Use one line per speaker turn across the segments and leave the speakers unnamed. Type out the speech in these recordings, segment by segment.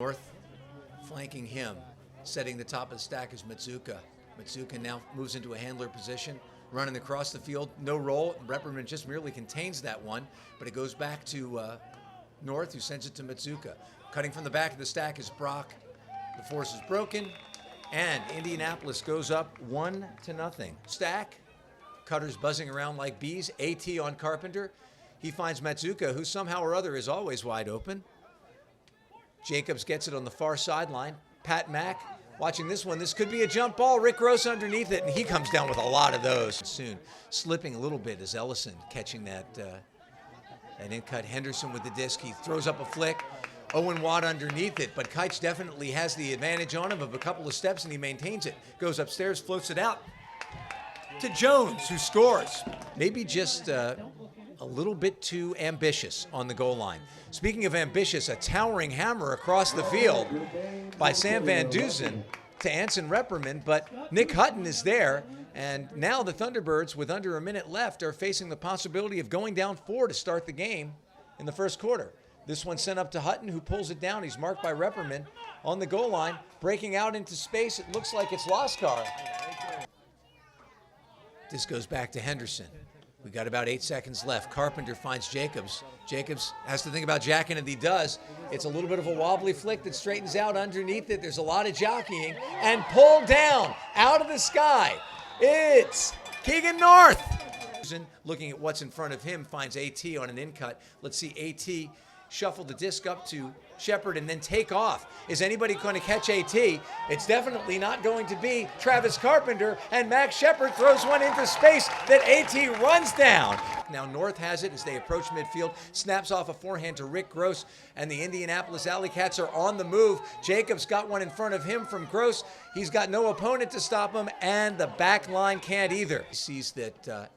North flanking him, setting the top of the stack is Matsuka. Matsuka now moves into a handler position, running across the field, no roll. Repperman just merely contains that one, but it goes back to North, who sends it to Matsuka. Cutting from the back of the stack is Brock. The force is broken, and Indianapolis goes up 1-0. Stack, cutters buzzing around like bees. AT on Carpenter. He finds Matsuka, who somehow or other is always wide open. Jacobs gets it on the far sideline. Pat Mack watching this one. This could be a jump ball. Rick Gross underneath it, and he comes down with a lot of those. Soon, slipping a little bit is Ellison catching that in-cut. Henderson with the disc. He throws up a flick. Owen Watt underneath it, but Keitch definitely has the advantage on him of a couple of steps, and he maintains it. Goes upstairs, floats it out to Jones, who scores. Maybe just a little bit too ambitious on the goal line. Speaking of ambitious, a towering hammer across the field by Sam Van Dusen to Anson Repperman, but Nick Hutton is there, and now the Thunderbirds, with under a minute left, are facing the possibility of going down 4 to start the game in the first quarter. This one sent up to Hutton, who pulls it down. He's marked by Repperman on the goal line, breaking out into space. It looks like it's Laskar. This goes back to Henderson. We got about 8 seconds left. Carpenter finds Jacobs. Jacobs has to think about jacking it. He does. It's a little bit of a wobbly flick that straightens out underneath it. There's a lot of jockeying and pulled down out of the sky. It's Keegan North. Looking at what's in front of him, finds AT on an in-cut. Let's see AT shuffle the disc up to Shepard and then take off. Is anybody going to catch AT? It's definitely not going to be Travis Carpenter, and Max Shepard throws one into space that AT runs down. Now North has it as they approach midfield, snaps off a forehand to Rick Gross, and the Indianapolis AlleyCats are on the move. Jacobs got one in front of him from Gross. He's got no opponent to stop him, and the back line can't either. He sees that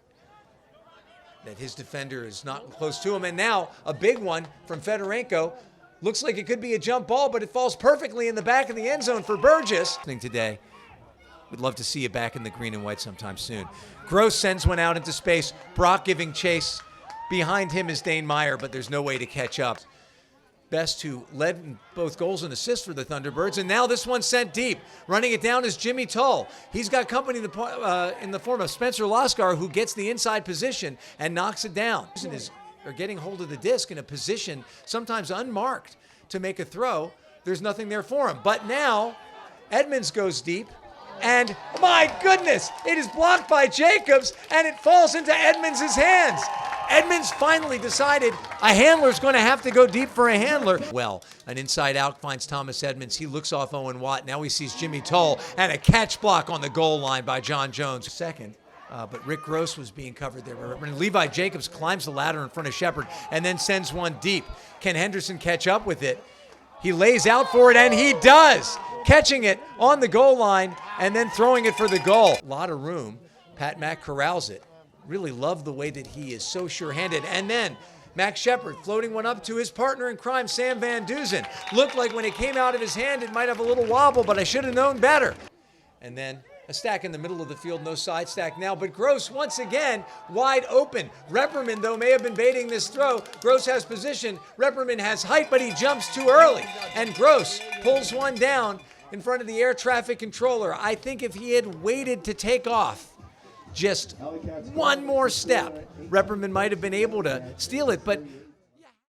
his defender is not close to him. And now a big one from Fedorenko. Looks like it could be a jump ball, but it falls perfectly in the back of the end zone for Burgess. Today, we'd love to see you back in the green and white sometime soon. Gross sends one out into space. Brock giving chase. Behind him is Dane Meyer, but there's no way to catch up. Best, who led in both goals and assists for the Thunderbirds, and now this one sent deep. Running it down is Jimmy Tull. He's got company in the form of Spencer Laskar, who gets the inside position and knocks it down. Are getting hold of the disc in a position sometimes unmarked to make a throw. There's nothing there for him. But now Edmonds goes deep, and my goodness, it is blocked by Jacobs, and it falls into Edmonds' hands. Edmonds finally decided a handler's going to have to go deep for a handler. Well, an inside out finds Thomas Edmonds. He looks off Owen Watt. Now he sees Jimmy Tull, and a catch block on the goal line by John Jones. Second, but Rick Gross was being covered there. Levi Jacobs climbs the ladder in front of Shepard and then sends one deep. Can Henderson catch up with it? He lays out for it, and he does, catching it on the goal line and then throwing it for the goal. A lot of room. Pat Mack corrals it. Really love the way that he is so sure-handed. And then Max Shepard floating one up to his partner in crime, Sam Van Dusen. Looked like when it came out of his hand, it might have a little wobble, but I should have known better. And then a stack in the middle of the field, no side stack now, but Gross once again wide open. Repperman, though, may have been baiting this throw. Gross has position. Repperman has height, but he jumps too early. And Gross pulls one down in front of the air traffic controller. I think if he had waited to take off just one more step, Repperman might have been able to steal it, but